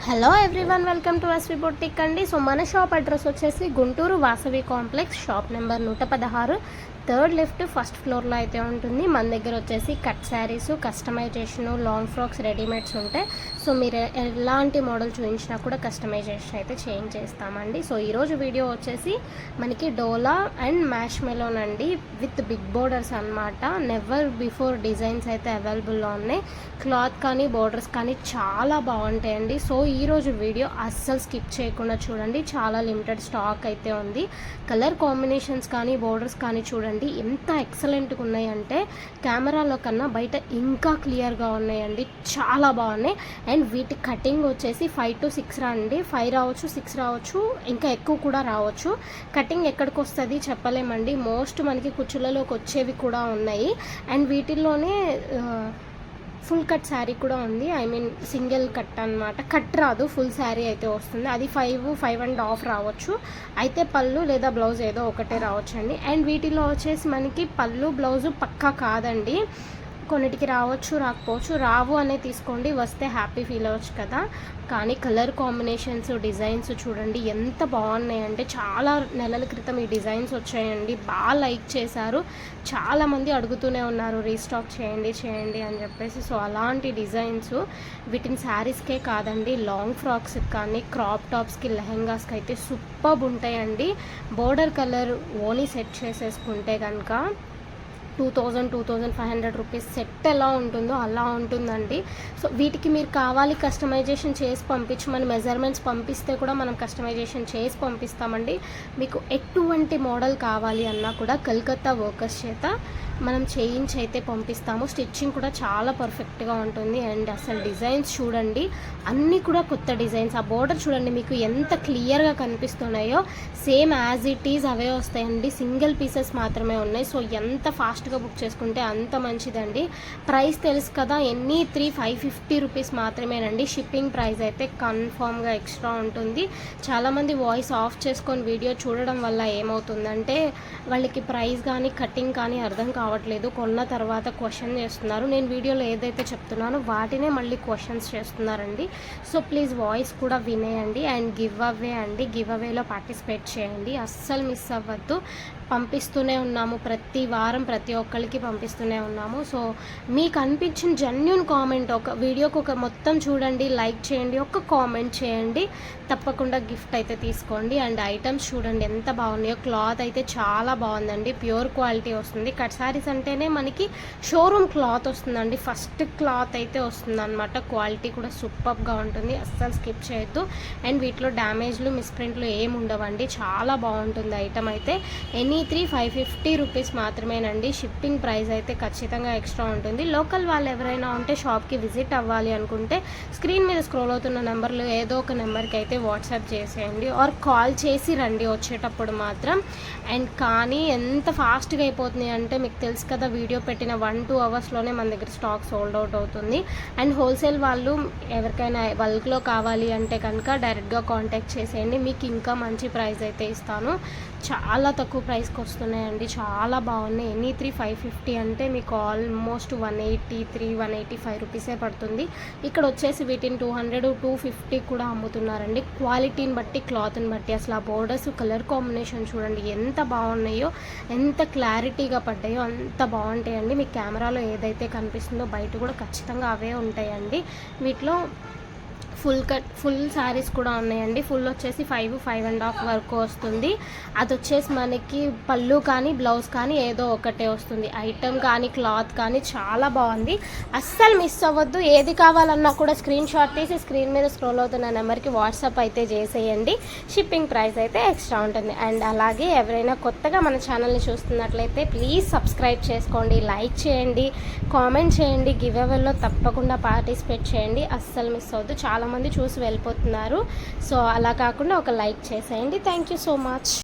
Hello everyone, welcome to SV boutique అండి. So మన shop address వచ్చేసి Guntur Vasavi complex, shop number 116, third lift, first ఫ్లోర్లో అయితే ఉంటుంది. మన దగ్గర వచ్చేసి cut saris, customisation, long frocks, readymades ఉంటాయి. సో మీరు ఎలాంటి మోడల్ చూపించినా కూడా కస్టమైజేషన్ అయితే చేంజ్ చేస్తామండి. సో ఈరోజు వీడియో వచ్చేసి మనకి డోలా అండ్ మ్యాష్ మెలోన్ అండి, విత్ బిగ్ బోర్డర్స్ అనమాట. నెవర్ బిఫోర్ డిజైన్స్ అయితే అవైలబుల్లో ఉన్నాయి. క్లాత్ కానీ బోర్డర్స్ కానీ చాలా బాగుంటాయండి. సో ఈరోజు వీడియో అస్సలు స్కిప్ చేయకుండా చూడండి. చాలా లిమిటెడ్ స్టాక్ అయితే ఉంది. కలర్ కాంబినేషన్స్ కానీ బోర్డర్స్ కానీ చూడండి ఎంత ఎక్సలెంట్గా ఉన్నాయంటే కెమెరాలో కన్నా బయట ఇంకా క్లియర్గా ఉన్నాయండి. చాలా బాగున్నాయి. అండ్ వీటి కటింగ్ వచ్చేసి 5 to 6 రండి. 5 రావచ్చు, 6 రావచ్చు, ఇంకా ఎక్కువ కూడా రావచ్చు. కటింగ్ ఎక్కడికి వస్తుంది చెప్పలేమండి. మోస్ట్ మనకి కుచ్చులలోకి వచ్చేవి కూడా ఉన్నాయి. అండ్ వీటిల్లోనే ఫుల్ కట్ శారీ కూడా ఉంది. ఐ మీన్ సింగిల్ కట్ అనమాట. కట్ రాదు, ఫుల్ శారీ అయితే వస్తుంది. అది 5.5 రావచ్చు. అయితే పళ్ళు లేదా బ్లౌజ్ ఏదో ఒకటే రావచ్చండి. అండ్ వీటిలో వచ్చేసి మనకి పళ్ళు బ్లౌజు పక్కా కాదండి. కొన్నిటికి రావచ్చు, రాకపోవచ్చు. రావు అనే తీసుకోండి, వస్తే హ్యాపీ ఫీల్ అవ్వచ్చు కదా. కానీ కలర్ కాంబినేషన్స్, డిజైన్స్ చూడండి ఎంత బాగున్నాయంటే. చాలా నెలల క్రితం ఈ డిజైన్స్ వచ్చాయండి, బాగా లైక్ చేశారు. చాలామంది అడుగుతూనే ఉన్నారు రీస్టాక్ చేయండి అని చెప్పేసి. సో అలాంటి డిజైన్స్ వీటిని శారీస్కే కాదండి, లాంగ్ ఫ్రాక్స్కి కానీ క్రాప్ టాప్స్కి, లెహెంగాస్కి అయితే సూపర్బ్ ఉంటాయండి. బోర్డర్ కలర్ ఓనీ సెట్ చేసేసుకుంటే కనుక 2,500 రూపీస్ సెట్ ఎలా ఉంటుందో అలా ఉంటుందండి. సో వీటికి మీరు కావాలి కస్టమైజేషన్ చేసి పంపించమని మెజర్మెంట్స్ పంపిస్తే కూడా మనం కస్టమైజేషన్ చేసి పంపిస్తామండి. మీకు ఎటువంటి మోడల్ కావాలి అన్నా కూడా కలకత్తా వర్కర్స్ చేత మనం చేయించి అయితే పంపిస్తాము. స్టిచ్చింగ్ కూడా చాలా పర్ఫెక్ట్గా ఉంటుంది. అండ్ అసలు డిజైన్స్ చూడండి, అన్నీ కూడా కొత్త డిజైన్స్. ఆ బోర్డర్ చూడండి మీకు ఎంత క్లియర్గా కనిపిస్తున్నాయో. సేమ్ యాజ్ ఇట్ ఈజ్ అవే వస్తాయండి. సింగిల్ పీసెస్ మాత్రమే ఉన్నాయి. సో ఎంత ఫాస్ట్గా బుక్ చేసుకుంటే అంత మంచిదండి. ప్రైస్ తెలుసు కదా, ఎన్ని 550 రూపీస్ మాత్రమేనండి. షిప్పింగ్ ప్రైస్ అయితే కన్ఫామ్గా ఎక్స్ట్రా ఉంటుంది. చాలామంది వాయిస్ ఆఫ్ చేసుకొని వీడియో చూడడం వల్ల ఏమవుతుందంటే వాళ్ళకి ప్రైస్ కానీ కటింగ్ కానీ అర్థం కావట్లేదు. కొన్న తర్వాత క్వశ్చన్ చేస్తున్నారు. నేను వీడియోలో ఏదైతే చెప్తున్నానో వాటినే మళ్ళీ క్వశ్చన్స్ చేస్తున్నారండి. సో ప్లీజ్ వాయిస్ కూడా వినేయండి. అండ్ గివ్ అవే అండి, గివ్ అవేలో పార్టిసిపేట్ చేయండి, అస్సలు మిస్ అవ్వద్దు. పంపిస్తూనే ఉన్నాము, ప్రతి వారం ప్రతి ఒక్కరికి పంపిస్తూనే ఉన్నాము. సో మీకు అనిపించిన జెన్యూన్ కామెంట్, ఒక వీడియోకి ఒక మొత్తం చూడండి, లైక్ చేయండి, ఒక కామెంట్ చేయండి, తప్పకుండా గిఫ్ట్ అయితే తీసుకోండి. అండ్ ఐటమ్స్ చూడండి ఎంత బాగున్నాయో. క్లాత్ అయితే చాలా బాగుందండి, ప్యూర్ క్వాలిటీ వస్తుంది. కట్ శారీస్ అంటేనే మనకి షోరూమ్ క్లాత్ వస్తుందండి, ఫస్ట్ క్లాత్ అయితే వస్తుంది అనమాట. క్వాలిటీ కూడా సూపర్గా ఉంటుంది, అస్సలు స్కిప్ చేయొద్దు. అండ్ వీటిలో డ్యామేజ్లు, మిస్ప్రింట్లు ఏమి ఉండవండి. చాలా బాగుంటుంది ఐటమ్ అయితే. 550 రూపీస్ మాత్రమేనండి. షిప్పింగ్ ప్రైస్ అయితే ఖచ్చితంగా ఎక్స్ట్రా ఉంటుంది. లోకల్ వాళ్ళు ఎవరైనా ఉంటే షాప్కి విజిట్ అవ్వాలి అనుకుంటే స్క్రీన్ మీద స్క్రోల్ అవుతున్న నెంబర్లు ఏదో ఒక నెంబర్కి అయితే వాట్సాప్ చేసేయండి, ఆర్ కాల్ చేసి రండి వచ్చేటప్పుడు మాత్రం. అండ్ కానీ ఎంత ఫాస్ట్గా అయిపోతుంది అంటే మీకు తెలుసు కదా, వీడియో పెట్టిన 1-2 అవర్స్లోనే మన దగ్గర స్టాక్ సోల్డ్ అవుట్ అవుతుంది. అండ్ హోల్సేల్ వాళ్ళు ఎవరికైనా బల్క్లో కావాలి అంటే కనుక డైరెక్ట్గా కాంటాక్ట్ చేసేయండి, మీకు ఇంకా మంచి ప్రైస్ అయితే ఇస్తాను. చాలా తక్కువ ప్రైస్కి వస్తున్నాయండి, చాలా బాగున్నాయి. 550 అంటే మీకు ఆల్మోస్ట్ 185 రూపీసే పడుతుంది. ఇక్కడ వచ్చేసి వీటిని 200-250 కూడా అమ్ముతున్నారండి. క్వాలిటీని బట్టి, క్లాత్ని బట్టి. అసలు ఆ బోర్డర్స్, కలర్ కాంబినేషన్ చూడండి ఎంత బాగున్నాయో, ఎంత క్లారిటీగా పడ్డాయో అంత బాగుంటాయండి. మీకు కెమెరాలో ఏదైతే కనిపిస్తుందో బయట కూడా ఖచ్చితంగా అవే ఉంటాయండి. వీటిలో ఫుల్ శారీస్ కూడా ఉన్నాయండి. ఫుల్ వచ్చేసి 5.5 వరకు వస్తుంది. అది వచ్చేసి మనకి పళ్ళు కానీ బ్లౌజ్ కానీ ఏదో ఒకటే వస్తుంది. ఐటమ్ కానీ క్లాత్ కానీ చాలా బాగుంది, అస్సలు మిస్ అవ్వద్దు. ఏది కావాలన్నా కూడా స్క్రీన్ షాట్ తీసి స్క్రీన్ మీద స్క్రోల్ అవుతున్న నెంబర్కి వాట్సాప్ అయితే చేసేయండి. షిప్పింగ్ ప్రైస్ అయితే ఎక్స్ట్రా ఉంటుంది. అండ్ అలాగే ఎవరైనా కొత్తగా మన ఛానల్ని చూస్తున్నట్లయితే ప్లీజ్ సబ్స్క్రైబ్ చేసుకోండి, లైక్ చేయండి, కామెంట్ చేయండి, గివ్ అవేలో తప్పకుండా పార్టిసిపేట్ చేయండి, అస్సలు మిస్ అవ్వద్దు. చాలామంది చూసి వెళ్ళిపోతున్నారు. సో అలా కాకుండా ఒక లైక్ చేసేయండి. Thank you so much.